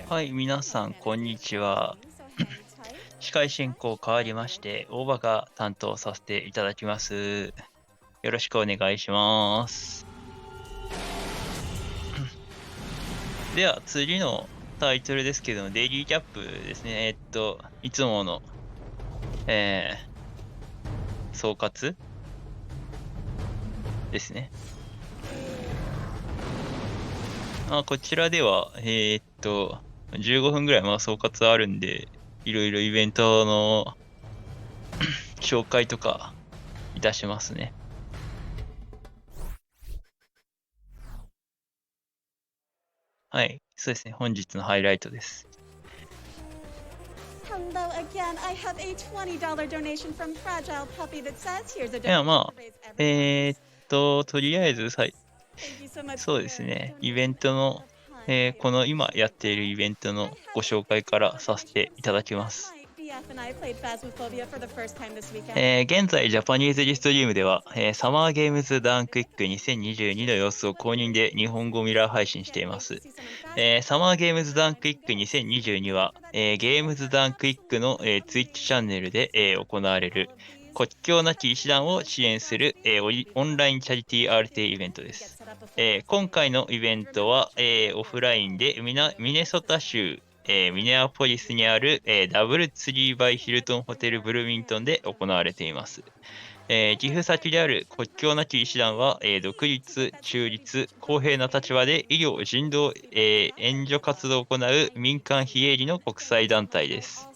はい、皆さん、こんにちは。司会進行変わりまして、大場が担当させていただきます。よろしくお願いします。では、次のタイトルですけども、デイリーキャップですね。いつもの、総括ですね。こちらでは、15分ぐらい総括あるんで、いろいろイベントの紹介とかいたしますね。はい、そうですね。本日のハイライトです。とりあえずそうですね。イベントの、この今やっているイベントのご紹介からさせていただきます。現在、ジャパニーズリストリームでは、サマーゲームズダウンクイック2022の様子を公認で日本語ミラー配信しています。サマーゲームズダウンクイック2022は、ゲームズダウンクイックの、Twitch チャンネルで、行われる国境なき医師団を支援する、オンラインチャリティー RT イベントです。今回のイベントは、オフラインでミネソタ州ミネアポリスにある、ダブルツリーバイヒルトンホテルブルミントンで行われています。寄付先である国境なき医師団は、独立、中立、公平な立場で医療・人道、援助活動を行う民間非営利の国際団体です。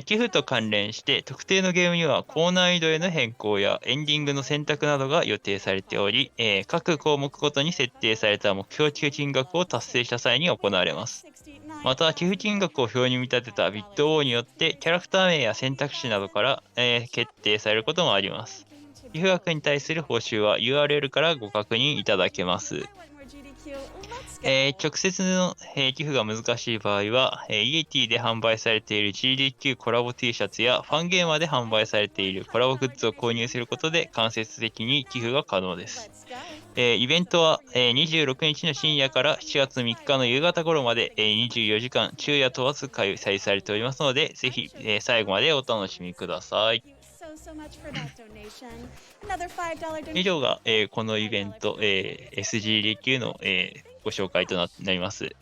寄付と関連して特定のゲームには高難易度への変更やエンディングの選択などが予定されており、各項目ごとに設定された目標寄付金額を達成した際に行われます。また、寄付金額を表に見立てたビット王によってキャラクター名や選択肢などから、決定されることもあります。寄付額に対する報酬は URL からご確認いただけます。直接の、寄付が難しい場合は、イエティで販売されている GDQ コラボ T シャツやファンゲーマーで販売されているコラボグッズを購入することで間接的に寄付が可能です。イベントは、26日の深夜から7月3日の夕方頃まで、24時間昼夜問わず開催されておりますので、ぜひ、最後までお楽しみください。以上が、このイベント、SGDQ の、ご紹介となります。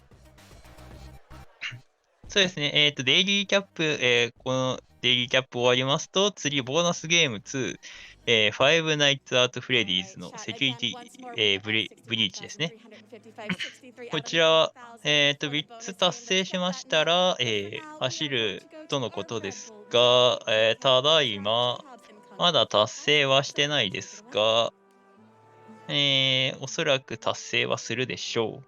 そうですね。デイリーキャップ、このデイリーキャップ終わりますと、次、ボーナスゲーム2、Five Nights at Freddy's のセキュリティ、ブリーチですね。こちらは、3つ達成しましたら、走るとのことですが、ただいま、まだ達成はしてないですが、おそらく達成はするでしょう。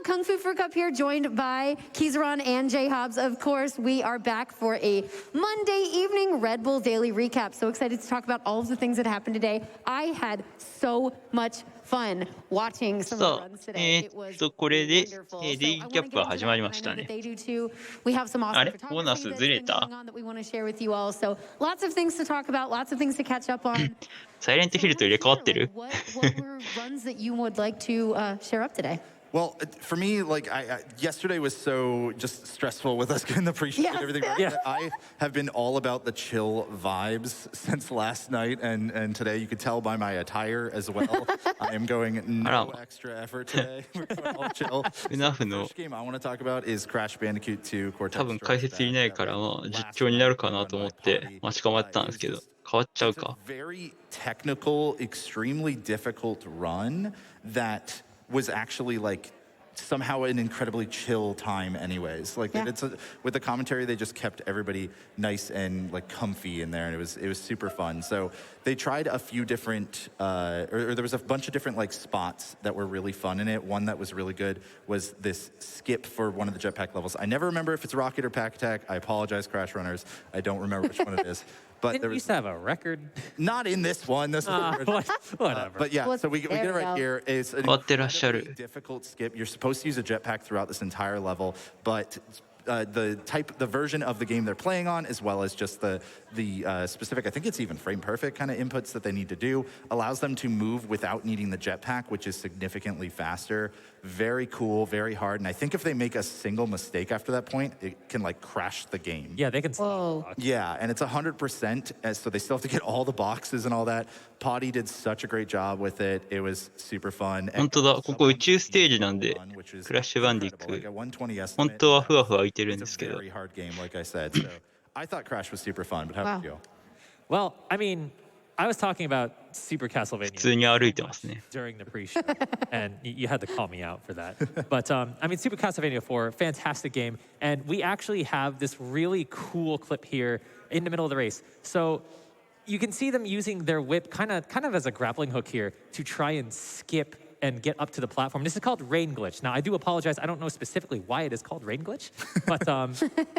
Kungfufruitcup here, joined by Keizaron and JHobz. Of course, we are back for a Monday evening Red Bull Daily Recap. So excited to talk about all of the things that happened today. I had so much fun watching some of the runs today. It was wonderful. デイリーキャップは始まりましたね。We have some awesome photography that's been going on that we want to share with you all. So lots of things to talk about, lots of things to catch up on. サイレントヒルと入れ替わってる What were runs that you would like to share up today? Well, for me, yesterday was so just stressful with us getting the pre-show and everything. Yeah. I have been all about the chill vibes since last night and today. You could tell by my attire as well. I am going no extra effort today. We're going all chill. The first game I want to talk about is Crash Bandicoot 2 Cortex. 多分解説いないから、実況になるかなと思って待ち構えてたんですけど、変わっちゃうか。It's a very technical, extremely difficult run that was actually somehow an incredibly chill time anyways. With the commentary, they just kept everybody nice and comfy in there, and it was super fun. So they tried a few different or there was a bunch of different spots that were really fun in it. One that was really good was this skip for one of the jetpack levels. I never remember if it's rocket or pack attack. I apologize, Crash Runners. I don't remember which one it is. But there used to have a record. Not in this one. This one. Whatever. But yeah, so we get it right here. It's an incredibly difficult skip. You're supposed to use a jetpack throughout this entire level, but the version of the game they're playing on, as well as just the specific, I think it's even frame perfect kind of inputs that they need to do, allows them to move without needing the jetpack, which is significantly faster. Very cool, very hard. And I think if they make a single mistake after that point, it can like crash the game. Yeah, they can. Yeah, and it's 100%, so they still have to get all the boxes and all that. Potty did such a great job with it. It was super fun. 本当だ、ここ宇宙ステージなんで、クラッシュバンディック、本当はふわふわ浮いてるんですけど。 Very hard game, like I said. So I thought Crash was super fun, but how about you? Well, I mean, I was talking about Super 普 Castlevania 通に歩いてますね。 during the pre-show, and you had to call me out for that. But I mean, Super Castlevania 4, fantastic game, and we actually have this really cool clip here in the middle of the race. So you can see them using their whip kind of as a grappling hook here to try and skip and get up to the platform. This is called rain glitch. Now, I do apologize. I don't know specifically why it is called rain glitch, but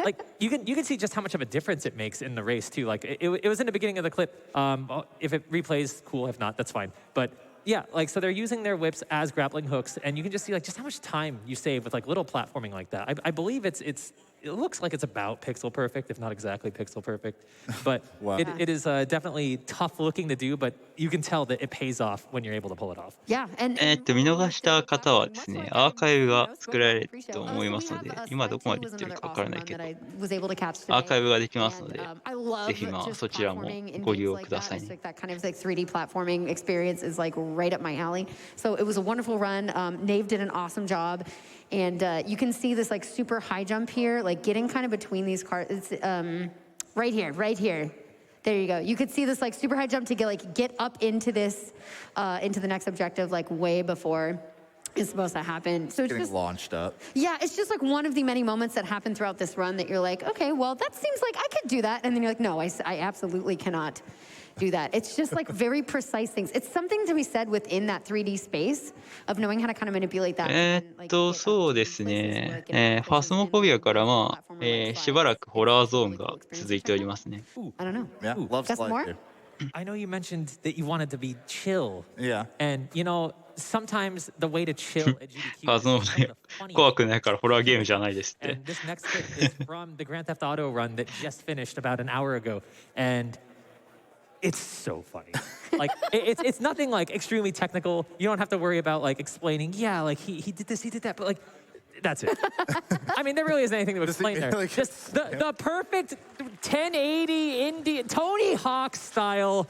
like you can see just how much of a difference it makes in the race too. Like it was in the beginning of the clip. If it replays, cool. If not, that's fine. But yeah, like so they're using their whips as grappling hooks, and you can just see like just how much time you save with like little platforming like that. I believe it looks like it's about pixel perfect, if not exactly pixel perfect. But Wow. it is definitely tough looking to do, but you can tell that it pays off when you're able to pull it off. Yeah, and 見逃した方はですね、アーカイブが作られると思いますので、今どこまで言ってるかわからないけど、アーカイブができますので、ぜひまあそちらもご利用くださいね。 That kind of like 3D platforming experience is like right up my alley. So it was a wonderful run. Nave did an awesome job. And you can see this like super high jump here, like getting kind of between these cars. It's right here. There you go. You could see this like super high jump to get up into this, into the next objective like way before it's supposed to happen. So it's Getting just launched up. yeah, it's just like one of the many moments that happen throughout this run that you're like, okay, well that seems like I could do that, and then you're like, no, I absolutely cannot do that. It's just like very precise things. It's something to be said within that 3D space of knowing how to kind of manipulate that. そうですね。ファスモフォビアからまあ、しばらくホラーゾーンが続いておりますね。 I don't know. Yeah, love Got some more? slide. I know you mentioned that you wanted to be chill. Yeah. And you know, sometimes the way to chill at GDQ ファスモフォビア怖くないからホラーゲームじゃないですって。 And this next clip is from the Grand Theft Auto run that just finished about an hour ago. And it's so funny. Like it's nothing like extremely technical. You don't have to worry about like explaining, yeah, like he did this, he did that, but like that's it. I mean, there really isn't anything to explain there. Like- Just the perfect 1080 Indian Tony Hawk style,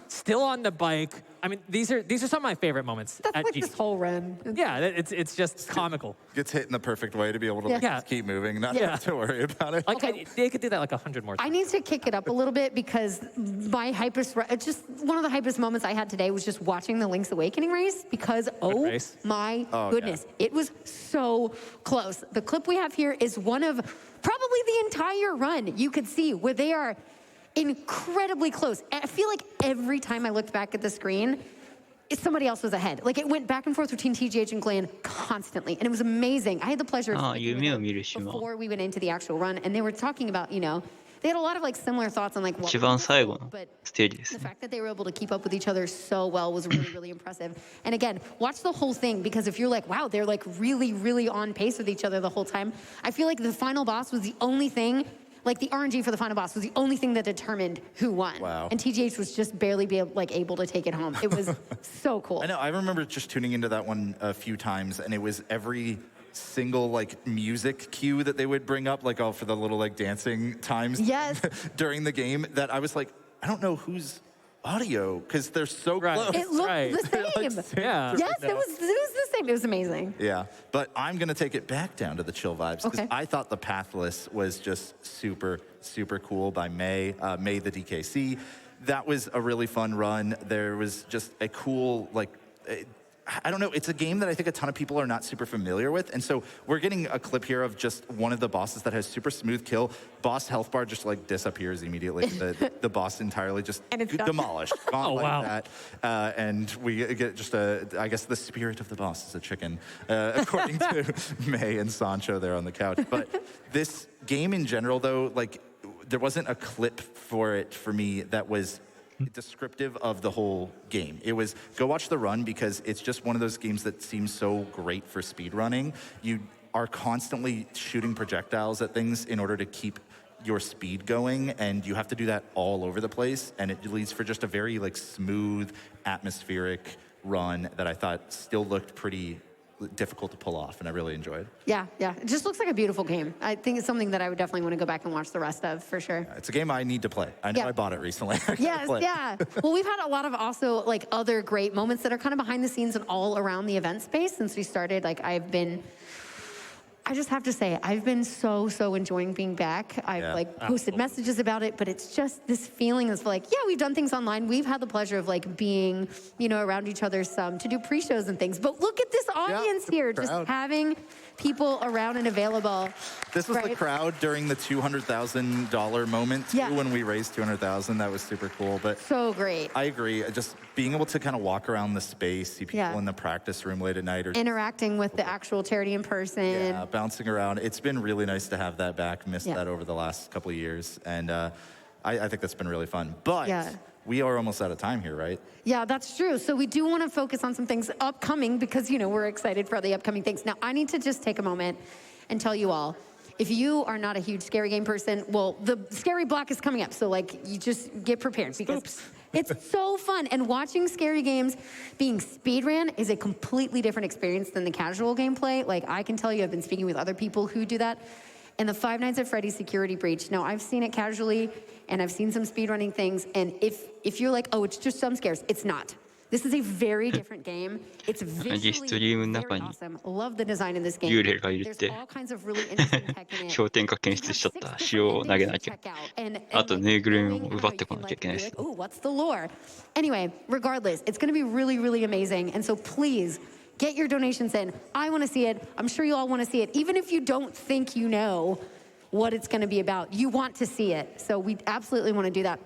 still on the bike. I mean, these are some of my favorite moments That's at like GDQ. this whole run. Yeah, it's just comical. Gets hit in the perfect way to be able to like, Yeah. just keep moving, not Yeah. have to worry about it. Like they could do that like 100 more I times. need to kick it up a little bit because my just one of the hypest moments I had today was just watching the Lynx Awakening race because oh race. my Oh, goodness, it was so close. The clip we have here is one of probably the entire run you could see where they are incredibly close. I feel like every time I looked back at the screen, somebody else was ahead. Like it went back and forth between TGH and Glenn constantly, and it was amazing. I had the pleasure of speaking with them before we went into the actual run, and they were talking about, you know, they had a lot of like similar thoughts on like what 一番最後の but ステージです the ね。 fact that they were able to keep up with each other so well was really, really impressive. And again, watch the whole thing because if you're like, wow, they're like really, really on pace with each other the whole time, I feel like the final boss was the only thing, like the RNG for the final boss was the only thing that determined who won. Wow. And TGH was just barely able to take it home. It was so cool. I know. I remember just tuning into that one a few times, and it was every single like music cue that they would bring up, like all for the little like dancing times Yes. during the game. That I was like, I don't know whose audio because they're so Right. close. It looked Right. the same. Yeah. Yes, it was the same. It was amazing. Yeah, but I'm gonna take it back down to the chill vibes because Okay. I thought the pathless was just super, super cool by May the DKC. That was a really fun run. There was just a cool like. I don't know, it's a game that I think a ton of people are not super familiar with. And so we're getting a clip here of just one of the bosses that has super smooth kill. Boss health bar just like disappears immediately. The boss entirely just And it's done. demolished. Gone like wow. that. And we get just I guess the spirit of the boss is a chicken, according to May and Sancho there on the couch. But this game in general though, like there wasn't a clip for it for me that was descriptive of the whole game. It was go watch the run because it's just one of those games that seems so great for speed running. are constantly shooting projectiles at things in order to keep your speed going, and you have to do that all over the place, and it leads for just a very like smooth, atmospheric run that I thought still looked pretty difficult to pull off, and I really enjoyed. Yeah, it just looks like a beautiful game. I think it's something that I would definitely want to go back and watch the rest of, for sure. It's a game I need to play. I know I bought it recently. Yes, yeah. Well, we've had a lot of also like other great moments that are kind of behind the scenes and all around the event space since we started. Like I just have to say, I've been so enjoying being back. I've like posted messages about it, but it's just this feeling of like, yeah, we've done things online. We've had the pleasure of like being, you know, around each other some to do pre-shows and things. But look at this audience here, just having people around and available. This was the crowd during the $200,000 moment too, when we raised $200,000. That was super cool. But so great. I agree. Just being able to kind of walk around the space, see people in the practice room late at night, or interacting with the actual charity in person. Yeah, bouncing around. It's been really nice to have that back. Missed that over the last couple of years, and I think that's been really fun. But we are almost out of time here, right? Yeah, that's true. So we do want to focus on some things upcoming because, you know, we're excited for the upcoming things. Now, I need to just take a moment and tell you all, if you are not a huge scary game person, well, the scary block is coming up. So, like, you just get prepared because it's so fun. And watching scary games being speedran is a completely different experience than the casual gameplay. Like, I can tell you, I've been speaking with other people who do that. And the Five Nights at Freddy's Security Breach, now I've seen it casually, and I've seen some speedrunning things, and if you're like, oh, it's just jump scares, it's not. This is a very different game. It's visually very awesome. Love the design in this game. There's all kinds of really interesting tech in it. 商店が検出しちゃった塩を投げなきゃ。あとぬいぐるみも奪ってこなきゃいけないです。 Ooh, what's the lore? Anyway, regardless, it's going to be really amazing, and so please get your donations in. I want to see it. I'm sure you all want to see it. Even if you don't think you know what it's going to be about, you want to see it. So we absolutely want to do that.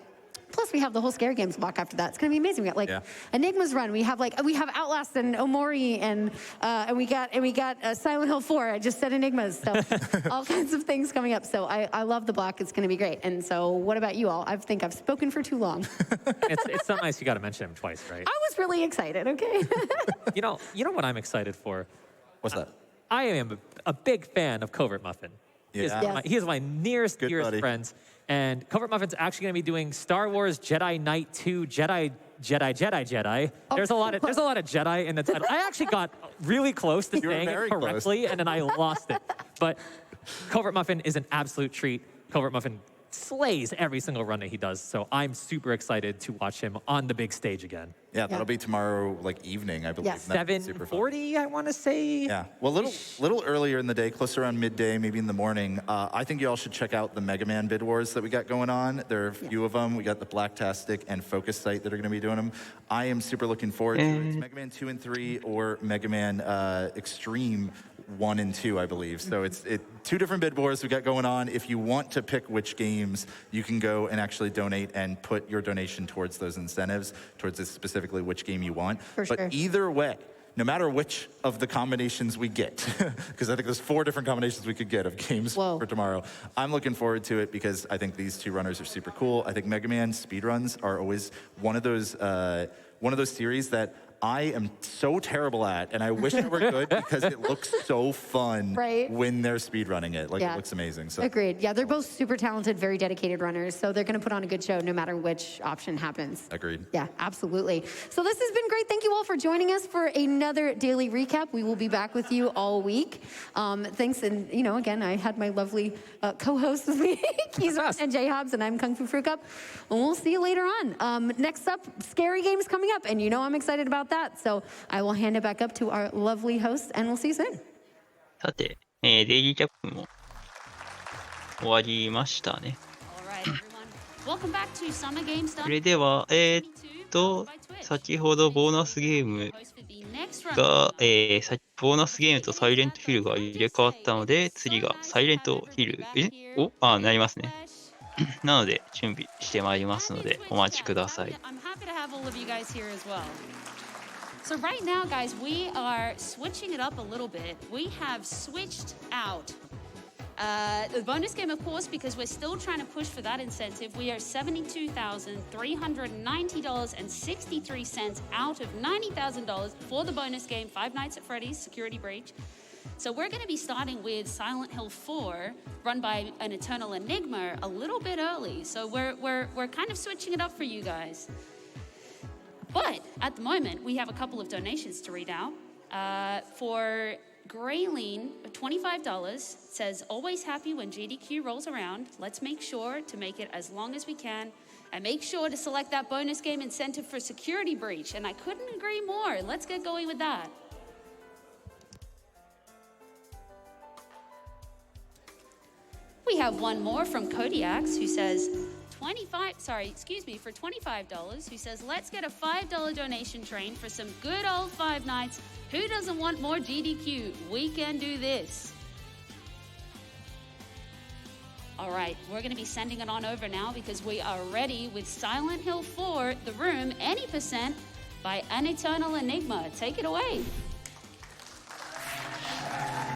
Plus, we have the whole Scary Games block after that. It's going to be amazing. We got like Enigma's Run. We have Outlast and Omori, and we got Silent Hill 4. I just said Enigmas. So all kinds of things coming up. So I love the block. It's going to be great. And so what about you all? I think I've spoken for too long. It's so nice you got to mention him twice, right? I was really excited. Okay. You know what I'm excited for? What's that? I am a big fan of Covert Muffin. He is my nearest friends. And Covert Muffin's actually going to be doing Star Wars Jedi Knight 2 Jedi. There's a lot of Jedi in the title. I actually got really close to saying it correctly, and then I lost it. But Covert Muffin is an absolute treat. Covert Muffin slays every single run that he does. So I'm super excited to watch him on the big stage again. Yeah, that'll be tomorrow, like evening, I believe. 7:40, I want to say. Yeah, well, little earlier in the day, close around midday, maybe in the morning. I think you all should check out the Mega Man bid wars that we got going on. There are a few of them. We got the Blacktastic and Focus Site that are going to be doing them. I am super looking forward to it. It's Mega Man 2 and 3 or Mega Man Extreme 1 and 2, I believe. So it's two different bid wars we got going on. If you want to pick which games, you can go and actually donate and put your donation towards those incentives, towards specifically which game you want. But either way, no matter which of the combinations we get, because I think there's 4 different combinations we could get of games for tomorrow, I'm looking forward to it because I think these two runners are super cool. I think Mega Man speedruns are always one of those series that I am so terrible at, and I wish it were good because it looks so fun when they're speedrunning it. Like, it looks amazing. So. Agreed. Yeah, they're both super talented, very dedicated runners, so they're going to put on a good show no matter which option happens. Agreed. Yeah, absolutely. So this has been great. Thank you all for joining us for another daily recap. We will be back with you all week. Thanks, and again, I had my lovely co-hosts with me, Keizaron and JHobz, and I'm Kungfufruitcup. And we'll see you later on. Next up, Scary Games coming up, and I'm excited about that. So I will hand it back up to our lovely host, and we'll see you soon. さて、デイリーキャップも終わりましたね。それでは、先ほどボーナスゲームが、ボーナスゲームとサイレントヒルが入れ替わったので、次がサイレントヒル、なりますね。なので、準備してまいりますので、お待ちください。So right now, guys, we are switching it up a little bit. We have switched out the bonus game, of course, because we're still trying to push for that incentive. We are $72,390.63 out of $90,000 for the bonus game, Five Nights at Freddy's Security Breach. So we're going to be starting with Silent Hill 4, run by an Eternal Enigma, a little bit early. So we're kind of switching it up for you guys. But at the moment, we have a couple of donations to read out. For Grayleen, $25, says, always happy when GDQ rolls around. Let's make sure to make it as long as we can. And make sure to select that bonus game incentive for Security Breach. And I couldn't agree more. Let's get going with that. We have one more from Kodiaks who says, for $25, who says, let's get a $5 donation train for some good old Five Nights. Who doesn't want more GDQ? We can do this. All right, we're going to be sending it on over now because we are ready with Silent Hill 4, The Room, Any Percent by An Eternal Enigma. Take it away.